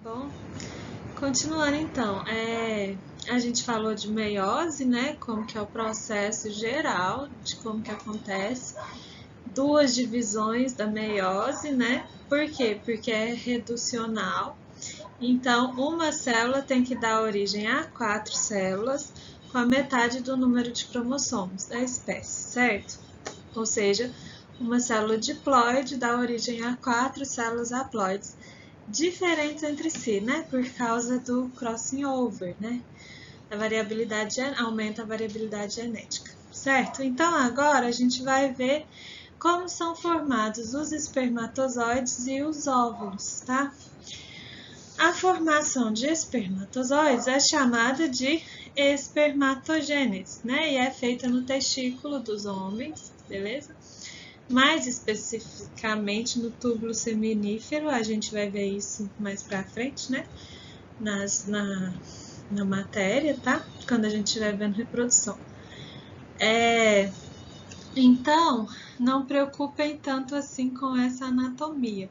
Bom, continuando então, a gente falou de meiose, né? Como que é o processo geral de como que acontece. Duas divisões da meiose, né? Por quê? Porque é reducional. Então, uma célula tem que dar origem a 4 células com a metade do número de cromossomos da espécie, certo? Ou seja, uma célula diploide dá origem a 4 células haploides diferentes entre si, né? Por causa do crossing over, né? Aumenta a variabilidade genética, certo? Então agora a gente vai ver como são formados os espermatozoides e os óvulos, tá? A formação de espermatozoides é chamada de espermatogênese, né? E é feita no testículo dos homens, beleza? Mais especificamente no túbulo seminífero, a gente vai ver isso mais pra frente, né? Na matéria, tá? Quando a gente estiver vendo reprodução. Então, não preocupem tanto assim com essa anatomia.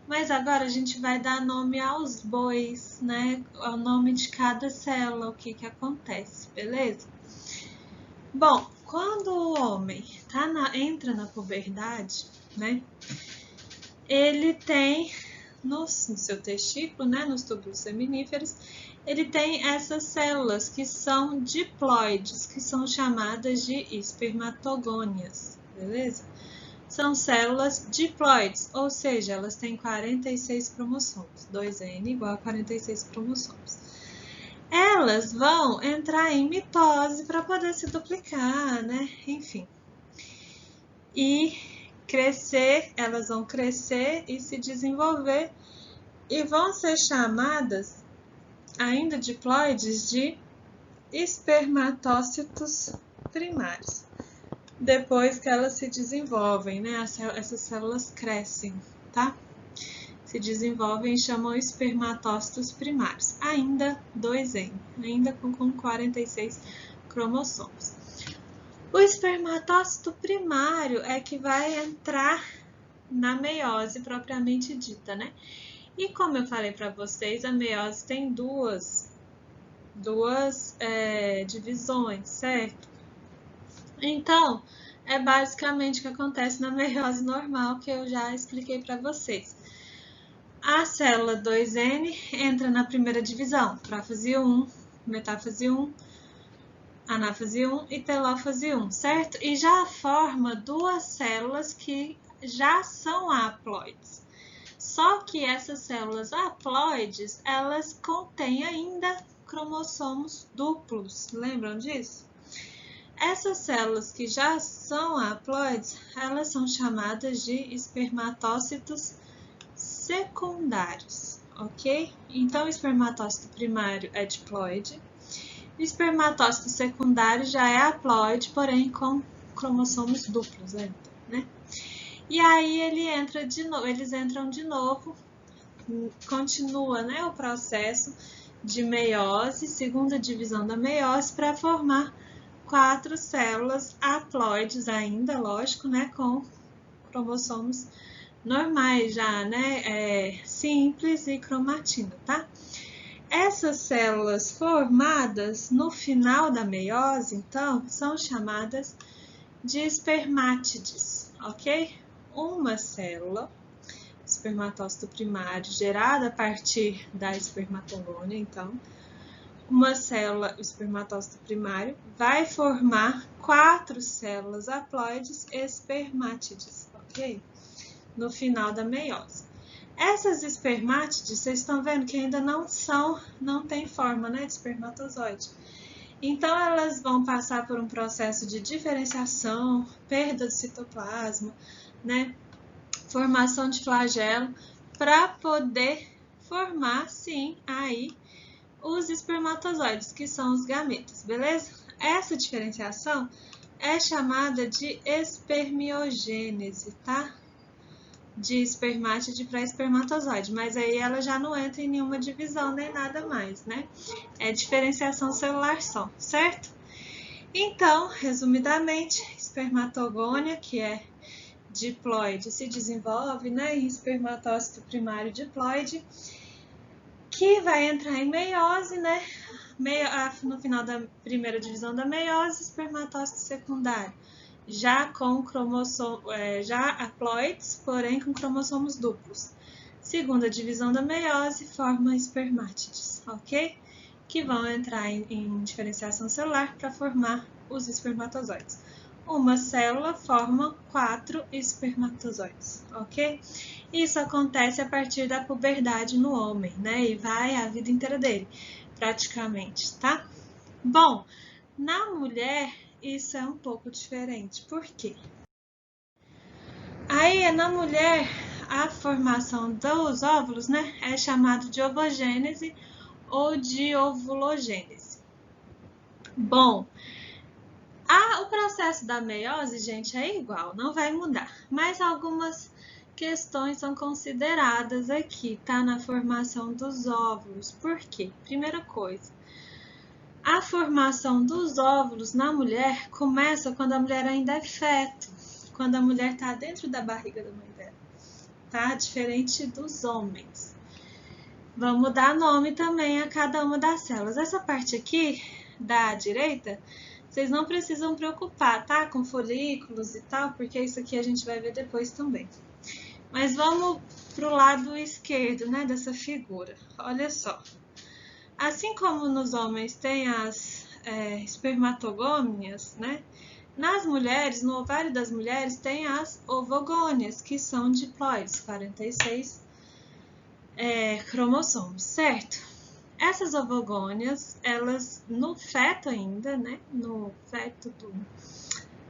Mas agora a gente vai dar nome aos bois, né? O nome de cada célula, o que acontece, beleza? Bom, quando o homem entra na puberdade, né? Ele tem no seu testículo, né? Nos túbulos seminíferos, ele tem essas células que são diploides, que são chamadas de espermatogônias, beleza? São células diploides, ou seja, elas têm 46 cromossomos, 2N igual a 46 cromossomos. Elas vão entrar em mitose para poder se duplicar, né? Enfim. E crescer, elas vão crescer e se desenvolver e vão ser chamadas, ainda diploides, de espermatócitos primários. Depois que elas se desenvolvem, né? Essas células crescem, tá? Se desenvolvem e chamam espermatócitos primários. Ainda 2N, ainda com 46 cromossomos. O espermatócito primário é que vai entrar na meiose propriamente dita, né? E como eu falei para vocês, a meiose tem duas divisões, certo? Então, é basicamente o que acontece na meiose normal, que eu já expliquei para vocês. A célula 2N entra na primeira divisão, prófase 1, metáfase 1, anáfase 1 e telófase 1, certo? E já forma duas células que já são haploides. Só que essas células haploides, elas contêm ainda cromossomos duplos, lembram disso? Essas células que já são haploides, elas são chamadas de espermatócitos secundários, ok? Então, o espermatócito primário é diploide, o espermatócito secundário já é haploide, porém com cromossomos duplos, né? E aí eles entram de novo, continua, né, o processo de meiose, segunda divisão da meiose, para formar 4 células haploides ainda, lógico, né, com cromossomos normais já, né, simples e cromatina, tá? Essas células formadas no final da meiose, então, são chamadas de espermátides, ok? Uma célula, espermatócito primário, gerada a partir da espermatogônia, então, uma célula, o espermatócito primário, vai formar 4 células haploides espermátides, ok? No final da meiose. Essas espermátides, vocês estão vendo que ainda não tem forma, né, de espermatozoide. Então, elas vão passar por um processo de diferenciação, perda de citoplasma, né, formação de flagelo, para poder formar, sim, aí os espermatozoides, que são os gametas, beleza? Essa diferenciação é chamada de espermiogênese, tá? De espermátide para espermatozoide, mas aí ela já não entra em nenhuma divisão nem nada mais, né? É diferenciação celular só, certo? Então, resumidamente, espermatogônia, que é diploide, se desenvolve, né, em espermatócito primário diploide, que vai entrar em meiose, né? No final da primeira divisão da meiose, espermatócito secundário, já com já haploides, porém com cromossomos duplos. Segunda divisão da meiose forma espermátides, ok? Que vão entrar em diferenciação celular para formar os espermatozoides. Uma célula forma 4 espermatozoides, ok? Isso acontece a partir da puberdade no homem, né? E vai a vida inteira dele, praticamente, tá? Bom, na mulher isso é um pouco diferente. Por quê? Aí, na mulher, a formação dos óvulos, né, é chamado de ovogênese ou de ovulogênese. Bom, o processo da meiose, gente, é igual, não vai mudar, mas algumas questões são consideradas aqui, tá? Na formação dos óvulos. Por quê? Primeira coisa, a formação dos óvulos na mulher começa quando a mulher ainda é feto, quando a mulher está dentro da barriga da mãe dela, tá? Diferente dos homens. Vamos dar nome também a cada uma das células. Essa parte aqui da direita, vocês não precisam preocupar, tá? Com folículos e tal, porque isso aqui a gente vai ver depois também. Mas vamos para o lado esquerdo, né, dessa figura. Olha só. Assim como nos homens tem as espermatogônias, né? Nas mulheres, no ovário das mulheres, tem as ovogônias, que são diploides, 46 cromossomos, certo? Essas ovogônias, elas no feto ainda, né? No feto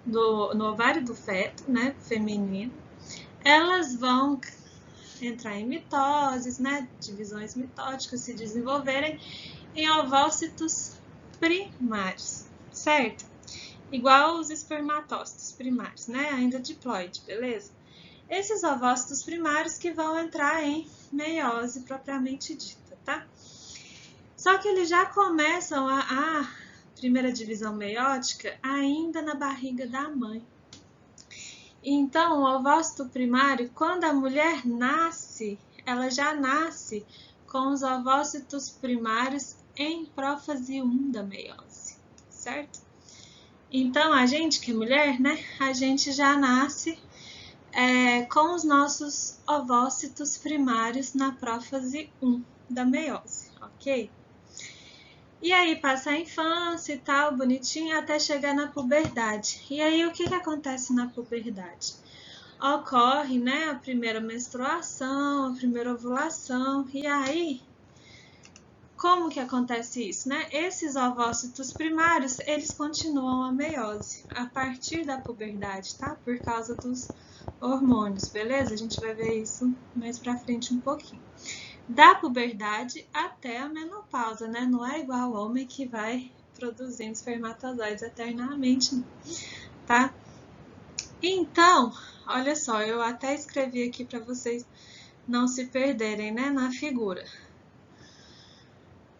no ovário do feto, né? Feminino, elas vão entrar em mitoses, né? Divisões mitóticas se desenvolverem em ovócitos primários, certo? Igual os espermatócitos primários, né? Ainda diploide, beleza? Esses ovócitos primários que vão entrar em meiose propriamente dita, tá? Só que eles já começam a primeira divisão meiótica ainda na barriga da mãe. Então, o ovócito primário, quando a mulher nasce, ela já nasce com os ovócitos primários em prófase 1 da meiose, certo? Então, a gente que é mulher, né, a gente já nasce com os nossos ovócitos primários na prófase 1 da meiose, ok? E aí passa a infância e tal, bonitinho, até chegar na puberdade. E aí o que acontece na puberdade? Ocorre, né, a primeira menstruação, a primeira ovulação, e aí como que acontece isso, né? Esses ovócitos primários, eles continuam a meiose a partir da puberdade, tá? Por causa dos hormônios, beleza? A gente vai ver isso mais pra frente um pouquinho. Da puberdade até a menopausa, né? Não é igual ao homem que vai produzindo espermatozoides eternamente, tá? Então, olha só, eu até escrevi aqui para vocês não se perderem, né, na figura.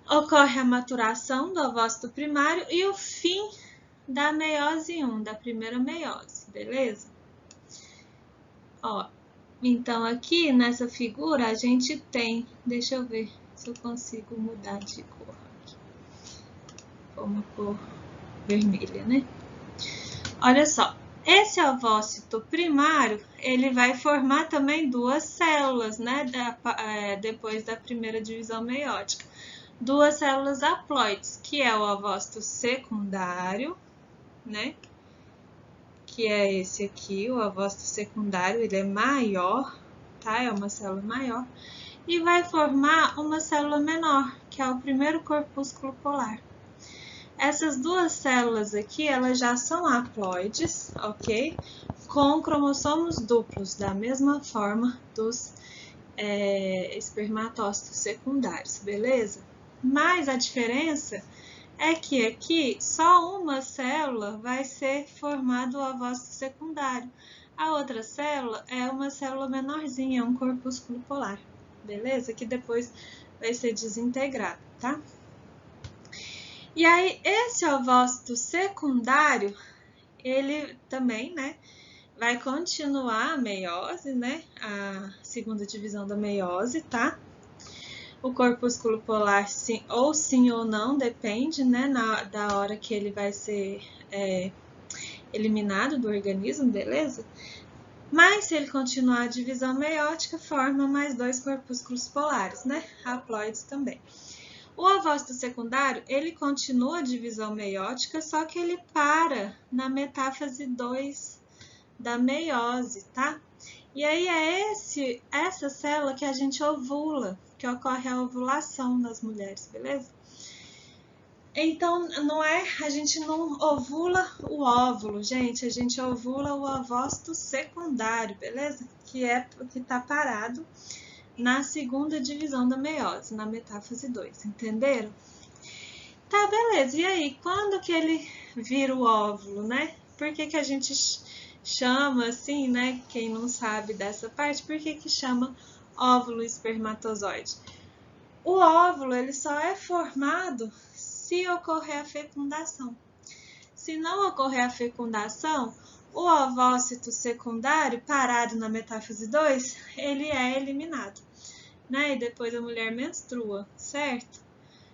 Ocorre a maturação do ovócito primário e o fim da meiose 1, da primeira meiose, beleza? Ó, então aqui nessa figura a gente tem, deixa eu ver se eu consigo mudar de cor aqui, uma cor vermelha, né? Olha só, esse ovócito primário, ele vai formar também duas células, né? Depois da primeira divisão meiótica. Duas células haploides, que é o ovócito secundário, né? Que é esse aqui, o ovócito secundário, ele é maior, tá? É uma célula maior. E vai formar uma célula menor, que é o primeiro corpúsculo polar. Essas duas células aqui, elas já são haploides, ok? Com cromossomos duplos, da mesma forma dos espermatócitos secundários, beleza? Mas a diferença é que aqui só uma célula vai ser formado o ovócito secundário. A outra célula é uma célula menorzinha, um corpúsculo polar, beleza? Que depois vai ser desintegrado, tá? E aí, esse ovócito secundário, ele também, né, vai continuar a meiose, né, a segunda divisão da meiose, tá? o corpúsculo polar sim ou não, depende, né, da hora que ele vai ser eliminado do organismo, beleza? Mas se ele continuar a divisão meiótica, forma mais 2 corpúsculos polares, né? Haploides também. O ovócito secundário, ele continua a divisão meiótica, só que ele para na metáfase 2 da meiose, tá? E aí é essa célula que a gente ovula, que ocorre a ovulação nas mulheres, beleza? Então, a gente não ovula o óvulo, gente, a gente ovula o ovócito secundário, beleza? Que tá parado na segunda divisão da meiose, na metáfase 2, entenderam? Tá, beleza. E aí, quando que ele vira o óvulo, né? Por que a gente chama assim, né? Quem não sabe dessa parte, por que chama óvulo espermatozoide? O óvulo, ele só é formado se ocorrer a fecundação. Se não ocorrer a fecundação, o ovócito secundário, parado na metáfase 2, ele é eliminado, né? E depois a mulher menstrua, certo?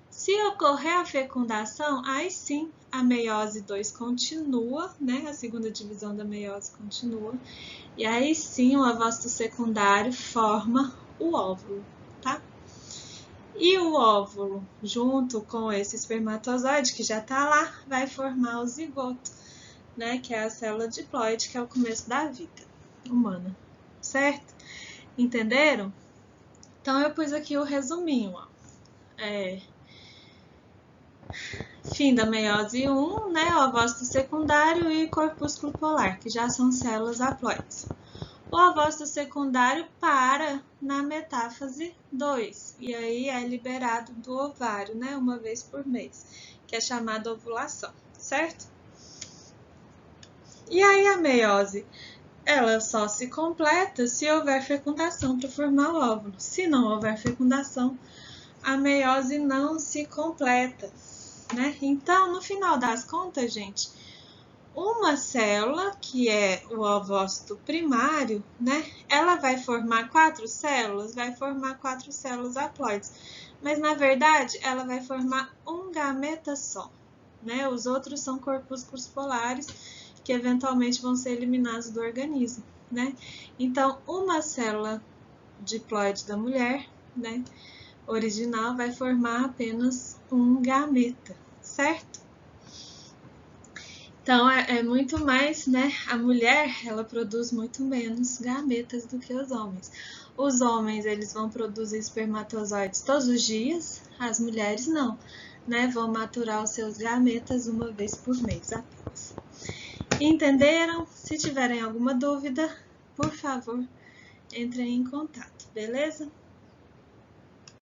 Se ocorrer a fecundação, aí sim a meiose 2 continua, né? A segunda divisão da meiose continua. E aí sim o ovócito secundário forma o óvulo, tá? E o óvulo, junto com esse espermatozoide que já tá lá, vai formar o zigoto, né? Que é a célula diploide, que é o começo da vida humana, certo? Entenderam? Então eu pus aqui o resuminho, ó. Fim da meiose 1, né? O ovócito secundário e corpúsculo polar, que já são células haploides. O ovócito secundário para na metáfase 2, e aí é liberado do ovário, né? Uma vez por mês, que é chamada ovulação, certo? E aí a meiose, ela só se completa se houver fecundação para formar o óvulo. Se não houver fecundação, a meiose não se completa, né? Então, no final das contas, gente, uma célula, que é o ovócito primário, né? Ela vai formar 4 células? Vai formar 4 células haploides. Mas, na verdade, ela vai formar um gameta só, né? Os outros são corpúsculos polares, que eventualmente vão ser eliminados do organismo, né? Então, uma célula diploide da mulher, né? Original, vai formar apenas um gameta, certo? Então, é muito mais, né? A mulher, ela produz muito menos gametas do que os homens. Os homens, eles vão produzir espermatozoides todos os dias, as mulheres não, né? Vão maturar os seus gametas uma vez por mês apenas. Entenderam? Se tiverem alguma dúvida, por favor, entrem em contato, beleza?